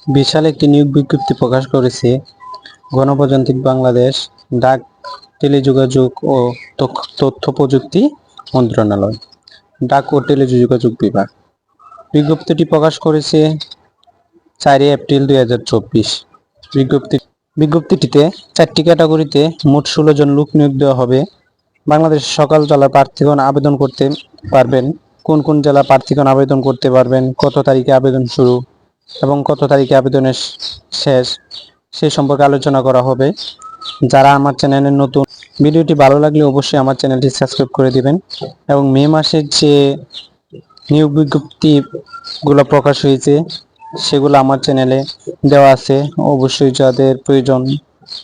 বিশাল একটি নিয়োগ বিজ্ঞপ্তি প্রকাশ করেছে গণপ্রজাতন্ত্রী বাংলাদেশ ডাক, টেলিযোগাযোগ ও তথ্য প্রযুক্তি মন্ত্রণালয়, ডাক ও টেলিযোগাযোগ বিভাগ। বিজ্ঞপ্তিটি প্রকাশ করেছে 4 এপ্রিল 2024। বিজ্ঞপ্তিটিতে 4টি ক্যাটাগরিতে মোট 16 জন লোক নিয়োগ দেওয়া হবে। বাংলাদেশের সকল জেলার প্রার্থীগণ আবেদন করতে পারবেন। কোন কোন জেলা প্রার্থীগণ আবেদন করতে পারবেন, কত তারিখে আবেদন শুরু এবং কত তারিখে আবেদনের শেষ, সেই সম্পর্কে আলোচনা করা হবে। যারা আমার চ্যানেলে নতুন, ভিডিওটি ভালো লাগলে অবশ্যই আমার চ্যানেলটি সাবস্ক্রাইব করে দিবেন এবং মে মাসের যে নিয়োগ বিজ্ঞপ্তিগুলো প্রকাশ হয়েছে সেগুলো আমার চ্যানেলে দেওয়া আছে। অবশ্যই যাদের প্রয়োজন,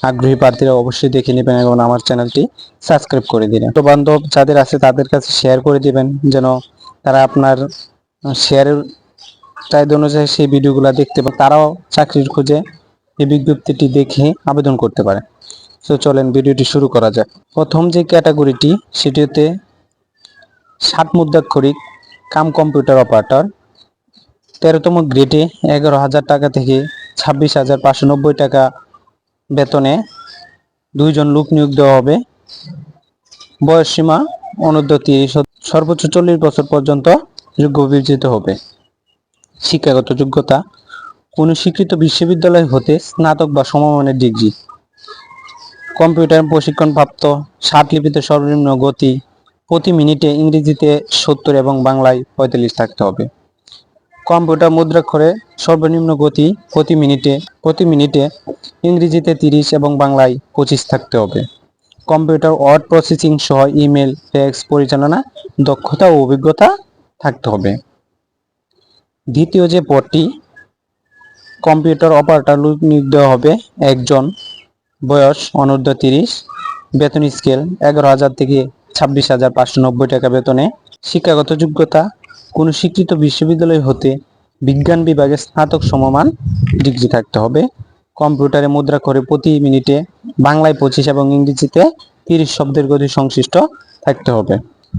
আগ্রহী প্রার্থীরা অবশ্যই দেখে নেবেন এবং আমার চ্যানেলটি সাবস্ক্রাইব করে দিবেন। তো বান্ধব যাদের আছে তাদের কাছে শেয়ার করে দিবেন, যেন তারা আপনার শেয়ারের চাহিদা অনুযায়ী সেই ভিডিওগুলো দেখতে পারে, তারাও চাকরির খোঁজে এই বিজ্ঞপ্তিটি দেখে আবেদন করতে পারে। তো চলেন ভিডিওটি শুরু করা যাক। প্রথম যে ক্যাটাগরিটি সেটি হতে 7 মুদ্রাক্ষরিক কাম কম্পিউটার অপারেটর। 13তম গ্রেডে 11,000 টাকা থেকে 26,590 টাকা বেতনে 2 জন লোক নিয়োগ দেওয়া হবে। বয়স সীমা অনূর্ধ্ব 30, সর্বোচ্চ 40 বছর পর্যন্ত যোগ্য বিবেচিত হবে। শিক্ষাগত যোগ্যতা: কোনো স্বীকৃত বিশ্ববিদ্যালয় হতে স্নাতক বা সমমানের ডিগ্রি, কম্পিউটার প্রশিক্ষণপ্রাপ্ত, 60 লিপিতে সর্বনিম্ন গতি প্রতি মিনিটে ইংরেজিতে 70 এবং বাংলায় 45 থাকতে হবে। কম্পিউটার মুদ্রাক্ষরে সর্বনিম্ন গতি প্রতি মিনিটে ইংরেজিতে 30 এবং বাংলায় 25 থাকতে হবে। কম্পিউটার ওয়ার্ড প্রসেসিং সহ ইমেল, ফ্যাক্স পরিচালনা দক্ষতা ও অভিজ্ঞতা থাকতে হবে। দ্বিতীয় যে পদটি, কম্পিউটার অপারেটর নিয়োগ দেওয়া হবে 1 জন, বয়স অনূর্ধ্ব 30, বেতন স্কেল 11,000 থেকে 26,590 টাকা বেতনে। শিক্ষাগত যোগ্যতা: কোনো স্বীকৃত বিশ্ববিদ্যালয় হতে বিজ্ঞান বিভাগে স্নাতক সমমান ডিগ্রি থাকতে হবে। কম্পিউটারে মুদ্রাক্ষরে প্রতি মিনিটে বাংলায় 25 এবং ইংরেজিতে 30 শব্দের গতি সংশ্লিষ্ট থাকতে হবে।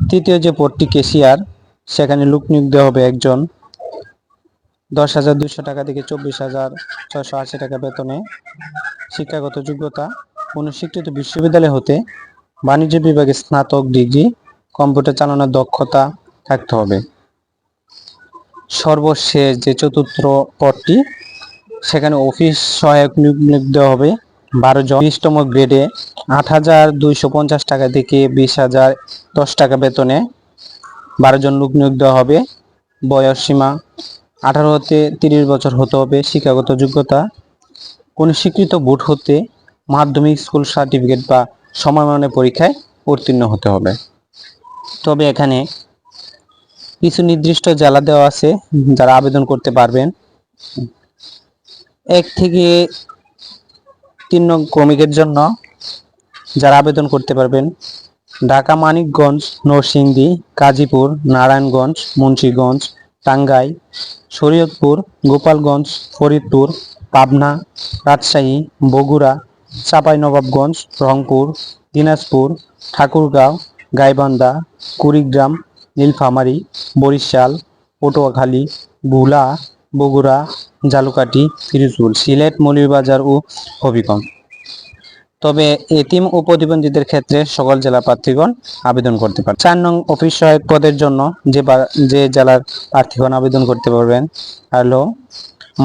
তৃতীয় যে পদটি ক্যাশিয়ার, সেখানে লোক নিয়োগ দেওয়া হবে 1 জন, 10,200 টাকা থেকে 24,680 টাকা বেতনে। শিক্ষাগত যোগ্যতা: কোনো স্বীকৃত বিশ্ববিদ্যালয় হতে বাণিজ্য বিভাগে স্নাতক ডিগ্রি, কম্পিউটার চালানোর দক্ষতা থাকতে হবে। সর্বশেষ যে চতুর্থ পদটি, সেখানে অফিস সহায়ক নিয়োগ দেওয়া হবে 12 জন, 20তম গ্রেডে 8,250 টাকা থেকে 20,010 টাকা বেতনে 12 জন লোক নিয়োগ দেওয়া হবে। বয়স সীমা 18 হতে 30 বছর হতে হবে। শিক্ষাগত যোগ্যতা: কোন স্বীকৃত বোর্ড হতে মাধ্যমিক স্কুল সার্টিফিকেট বা সমমানের পরীক্ষায় উত্তীর্ণ হতে হবে। তবে এখানে কিছু নির্দিষ্ট জেলা দেওয়া আছে যারা আবেদন করতে পারবেন। 1 থেকে 3 নং ক্রমিকের জন্য যারা আবেদন করতে পারবেন: ঢাকা, মানিকগঞ্জ, নরসিংদী, গাজীপুর, নারায়ণগঞ্জ, মুন্সিগঞ্জ, টাঙ্গাইল, শরীয়তপুর, গোপালগঞ্জ, ফরিদপুর, পাবনা, রাজশাহী, বগুড়া, চাঁপাইনবাবগঞ্জ, রংপুর, দিনাজপুর, ঠাকুরগাঁও, গাইবান্ধা, কুড়িগ্রাম, নীলফামারী, বরিশাল, পটুয়াখালী, ভোলা, বগুড়া, ঝালকাঠি, পিরোজপুর, সিলেট, মৌলভীবাজার ও হবিগঞ্জ। তবে এতিম ও প্রতিবন্ধীদের ক্ষেত্রে সকল জেলা প্রার্থীগণ আবেদন করতে পারবেন। 4 নং অফিস সহায়ক পদের জন্য যে জেলার প্রার্থীগণ আবেদন করতে পারবেন হলো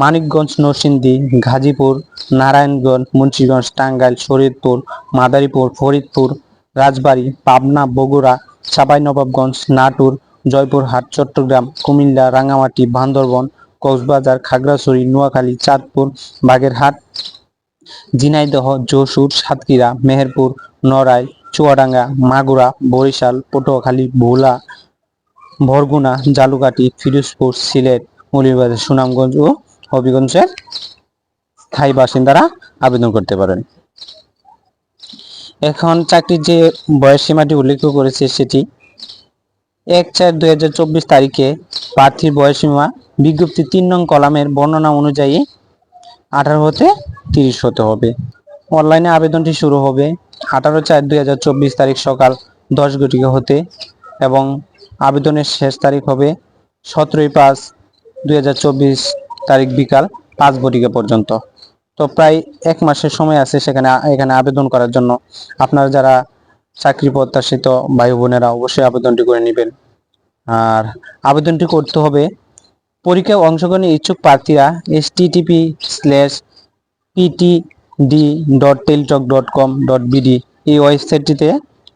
মানিকগঞ্জ, নরসিংদী, গাজীপুর, নারায়ণগঞ্জ, মুন্সিগঞ্জ, টাঙ্গাইল, শরীয়তপুর, মাদারীপুর, ফরিদপুর, রাজবাড়ী, পাবনা, বগুড়া, চাঁপাইনবাবগঞ্জ, নাটোর, জয়পুরহাট, চট্টগ্রাম, কুমিল্লা, রাঙ্গামাটি, বান্দরবান, কক্সবাজার, খাগড়াছড়ি, নোয়াখালী, চাঁদপুর, বাগেরহাট, ঝিনাইদহ, যশোর, সাতক্ষীরা, মেহেরপুর, নড়াইল, চুয়াডাঙ্গা, মাগুরা, বরিশাল, পটুয়াখালী, ভোলা, বরগুনা, ঝালকাঠি, পিরোজপুর, সিলেট, মৌলভীবাজার, সুনামগঞ্জ ও হবিগঞ্জের স্থায়ী বাসিন্দারা আবেদন করতে পারেন। এখন চাকরির যে বয়স সীমাটি উল্লেখ করেছে সেটি 1/4/2024 তারিখে প্রার্থীর বয়সসীমা বিজ্ঞপ্তি 3 নং কলামের বর্ণনা অনুযায়ী 18 হতে 30 হতে হবে। অনলাইনে আবেদনটি শুরু হবে 18/4/2024 তারিখ সকাল 10 ঘটিকা হতে এবং আবেদনের শেষ তারিখ হবে 17/5/2024 তারিখ বিকাল 5 বটিকা পর্যন্ত। তো প্রায় 1 মাসের সময় আছে এখানে আবেদন করার জন্য। আপনারা যারা চাকরি প্রত্যাশিত ভাই বোনেরা অবশ্যই আবেদনটি করে নেবেন। আর আবেদনটি করতে হবে পরীক্ষায় অংশগ্রহণের ইচ্ছুক প্রার্থীরা http://ptd.teletalk.com.bd এই ওয়েবসাইটটিতে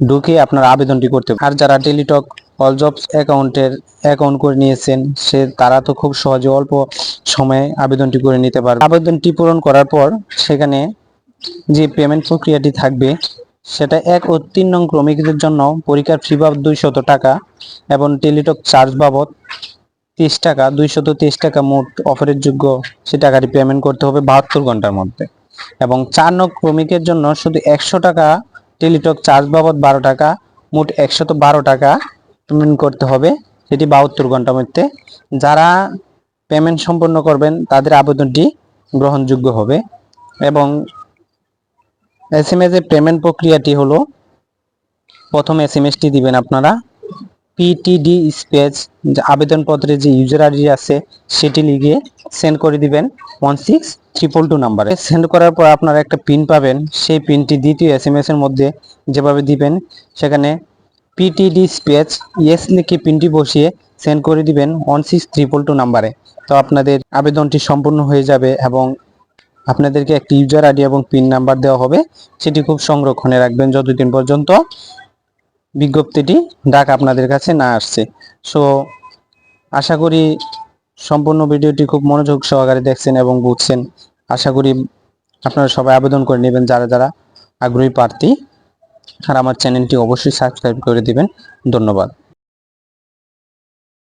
ঢুকে আপনারা আবেদনটি করতে পারেন। আর যারা টেলিটক অল জবস অ্যাকাউন্ট করে নিয়েছেন তারা তো খুব সহজে অল্প সময়ে আবেদনটি করে নিতে পারবে। আবেদনটি পূরণ করার পর সেখানে যে পেমেন্ট প্রক্রিয়াটি থাকবে সেটা 1 ও 3 নং ক্রমিকদের জন্য পরীক্ষার ফি বাবদ 200 টাকা এবং টেলিটক চার্জ বাবদ 30 টাকা, 223 টাকা মোট অফারের যোগ্য সে টাকাটি পেমেন্ট করতে হবে 72 ঘন্টার মধ্যে। এবং 4 নং ক্রমিকের জন্য শুধু 100 টাকা টেলিটক চার্জ বাবদ 12 টাকা, মোট 112 টাকা পেমেন্ট করতে হবে, সেটি 72 ঘন্টার মধ্যে। যারা পেমেন্ট সম্পন্ন করবেন তাদের আবেদনটি গ্রহণযোগ্য হবে। এবং এসএমএস এর পেমেন্ট প্রক্রিয়াটি হলো, প্রথম এসএমএসটি দিবেন আপনারা পিটিডি স্পেস আবেদনপত্রে যে ইউজার আইডি আছে সেটি লিখে সেন্ড করে দিবেন 16222 নাম্বারে। সেন্ড করার পর আপনারা একটা পিন পাবেন, সেই পিনটি দ্বিতীয় এসএমএস এর মধ্যে যেভাবে দিবেন সেখানে পিটিডি স্পেস ইয়েস লিখে পিনটি বসিয়ে সেন্ড করে দিবেন 16322 নাম্বারে। তো আপনাদের আবেদনটি সম্পূর্ণ হয়ে যাবে এবং আপনাদেরকে একটি ইউজার আইডি এবং পিন নাম্বার দেওয়া হবে, সেটি খুব সংরক্ষণে রাখবেন যতদিন পর্যন্ত বিজ্ঞপ্তিটি ডাক আপনাদের কাছে না আসছে। সো আশা করি সম্পূর্ণ ভিডিওটি খুব মনোযোগ সহকারে দেখছেন এবং বুঝছেন। আশা করি আপনারা সবাই আবেদন করে নেবেন যারা যারা আগ্রহী প্রার্থী। আর আমার চ্যানেলটি অবশ্যই সাবস্ক্রাইব করে দিবেন। ধন্যবাদ।